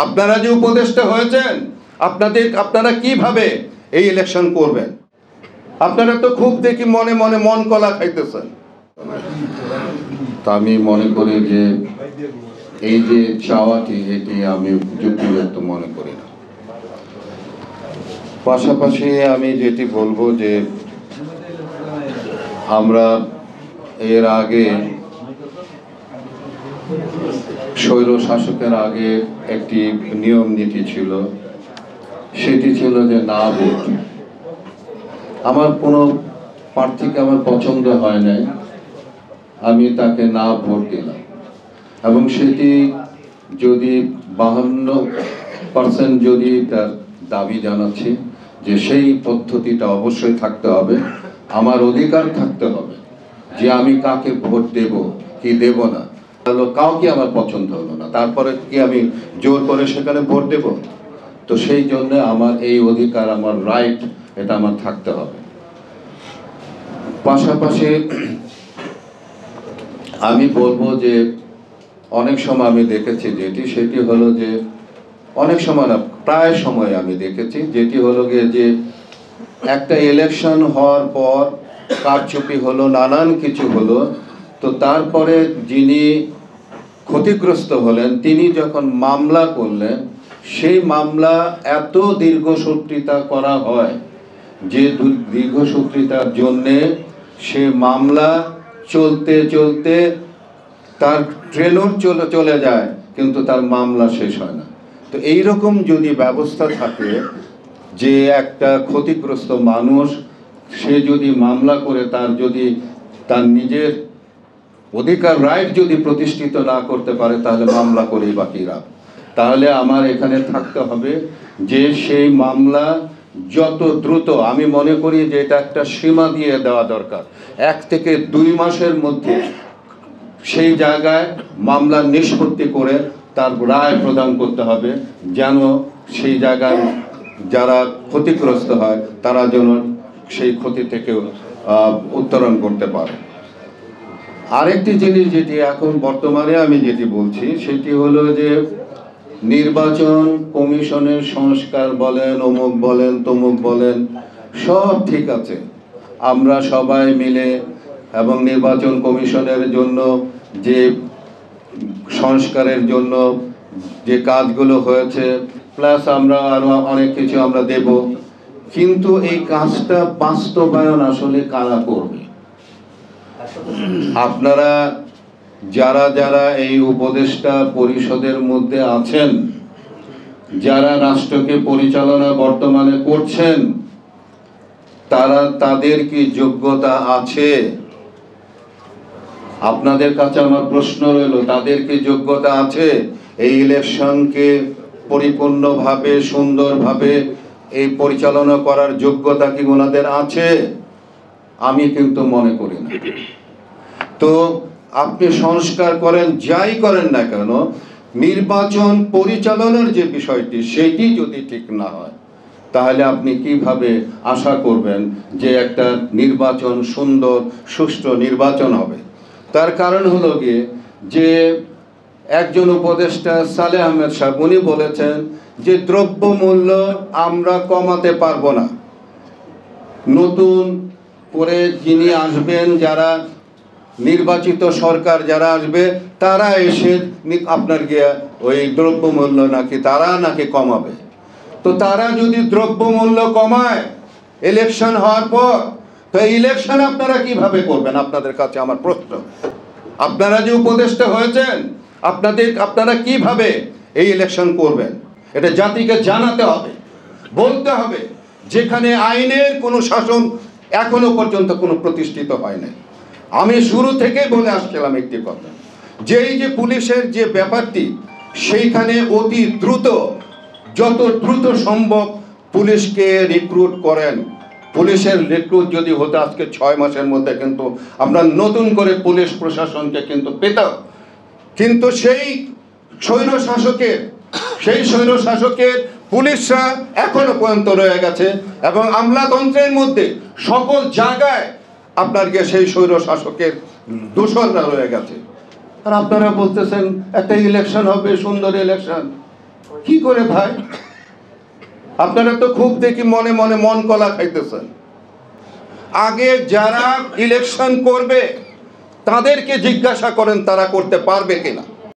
আপনারা যে উপদেষ্টা হয়েছেন, আপনারা কিভাবে এই ইলেকশন করবেন? আপনারা তো খুব দেখি মনে মনে মন কলা খাইতেছেন। তা আমি মনে করি যে এই যে চাওয়াটি, এটি আমি যুক্তিযুক্ত মনে করি না। পাশাপাশি আমি যেটি বলবো যে আমরা এর আগে স্বৈর শাসকের আগে একটি নিয়ম নীতি ছিল, সেটি ছিল যে না ভোট। আমার কোনো প্রার্থীকে আমার পছন্দ হয় নাই, আমি তাকে না ভোট দিলাম, এবং সেটি যদি 52% যদি তার দাবি জানাচ্ছি যে সেই পদ্ধতিটা অবশ্যই থাকতে হবে, আমার অধিকার থাকতে হবে যে আমি কাকে ভোট দেব কি দেব না। কাউকে আমার পছন্দ হলো না, তারপরে কি আমি জোর করে সেখানে ভোট দেব? তো সেই জন্য আমার এই অধিকার, আমার রাইট, এটা আমার থাকতে হবে। পাশাপাশি আমি বলবো যে অনেক সময় আমি দেখেছি সেটি হলো যে অনেক সময় না, প্রায় সময় আমি দেখেছি যেটি হলো গিয়ে যে একটা ইলেকশন হওয়ার পর কারচুপি হলো, নানান কিছু হলো, তো তারপরে যিনি ক্ষতিগ্রস্ত হলেন তিনি যখন মামলা করলেন, সেই মামলা এত দীর্ঘসূত্রিতা করা হয় যে দীর্ঘসূত্রিতার জন্যে সে মামলা চলতে চলতে তার ট্রেনর চলে যায়, কিন্তু তার মামলা শেষ হয় না। তো এইরকম যদি ব্যবস্থা থাকে যে একটা ক্ষতিগ্রস্ত মানুষ সে যদি মামলা করে তার নিজের অধিকার, রাইট যদি প্রতিষ্ঠিত না করতে পারে, তাহলে মামলা করেই বাকি রাখ। তাহলে আমার এখানে থাকতে হবে যে সেই মামলা যত দ্রুত, আমি মনে করি যে এটা একটা সীমা দিয়ে দেওয়া দরকার, 1 থেকে 2 মাসের মধ্যে সেই জায়গায় মামলা নিষ্পত্তি করে তার রায় প্রদান করতে হবে, যেন সেই জায়গায় যারা ক্ষতিগ্রস্ত হয় তারা যেন সেই ক্ষতি থেকে উত্তরণ করতে পারে। আরেকটি জিনিস যেটি এখন বর্তমানে আমি যেটি বলছি সেটি হলো যে নির্বাচন কমিশনের সংস্কার বলেন, অমুক বলেন, তমুক বলেন, সব ঠিক আছে, আমরা সবাই মিলে এবং নির্বাচন কমিশনের জন্য যে সংস্কারের জন্য যে কাজগুলো হয়েছে, প্লাস আমরা আরো অনেক কিছু আমরা দেব, কিন্তু এই কাজটা বাস্তবায়ন আসলে কারা করবে? আপনারা যারা যারা এই উপদেষ্টা পরিষদের মধ্যে আছেন, যারা রাষ্ট্রকে পরিচালনা বর্তমানে করছেন, তাদের কি যোগ্যতা আছে? আপনাদের কাছে আমার প্রশ্ন রইল, তাদের কি যোগ্যতা আছে এই ইলেকশনকে পরিপূর্ণভাবে, সুন্দরভাবে এই পরিচালনা করার যোগ্যতা কি ওনাদের আছে? আমি কিন্তু মনে করি না। তো আপনি সংস্কার করেন, যাই করেন না কেন, নির্বাচন পরিচালনার যে বিষয়টি সেটি যদি ঠিক না হয়, তাহলে আপনি কিভাবে আশা করবেন যে একটা নির্বাচন সুন্দর সুষ্ঠু নির্বাচন হবে? তার কারণ হলো গিয়ে যে একজন উপদেষ্টা সালেহ আহমেদ সাহেব উনি বলেছেন যে দ্রব্যমূল্য আমরা কমাতে পারবো না, নতুন করে যিনি আসবেন, যারা নির্বাচিত সরকার যারা আসবে, তারা এসে আপনার গিয়ে ওই দ্রব্যমূল্য তারা নাকি কমাবে। তো তারা যদি দ্রব্যমূল্য কমায় ইলেকশন হওয়ার পর, তো ইলেকশন আপনারা কিভাবে করবেন? আপনাদের কাছে আমার প্রশ্ন, আপনারা যে উপদেষ্টা হয়েছেন, আপনারা কিভাবে এই ইলেকশন করবেন? এটা জাতিকে জানাতে হবে, বলতে হবে, যেখানে আইনের কোনো শাসন এখনো পর্যন্ত কোনো প্রতিষ্ঠিত হয় নাই। আমি শুরু থেকে বলে আসছিলাম একটি কথা, যে এই যে পুলিশের যে ব্যাপারটি, সেইখানে অতি দ্রুত, যত দ্রুত সম্ভব পুলিশকে রিক্রুট করেন। পুলিশের রিক্রুট যদি হতো আজকে 6 মাসের মধ্যে কিন্তু আমরা নতুন করে পুলিশ প্রশাসনকে কিন্তু পেতাম। কিন্তু সেই স্বৈর শাসকের পুলিশরা এখনো পর্যন্ত রয়ে গেছে, এবং আমলাতন্ত্রের মধ্যে সকল জায়গায় আপনার গিয়ে সেই স্বৈর শাসকের দোসররা রয়ে গেছে। আর আপনারা বলতেছেন একটা ইলেকশন হবে, সুন্দর ইলেকশন। কি করে ভাই? আপনারা তো খুব দেখি মনে মনে মন কলা খাইতেছেন। আগে যারা ইলেকশন করবে তাদেরকে জিজ্ঞাসা করেন তারা করতে পারবে কিনা।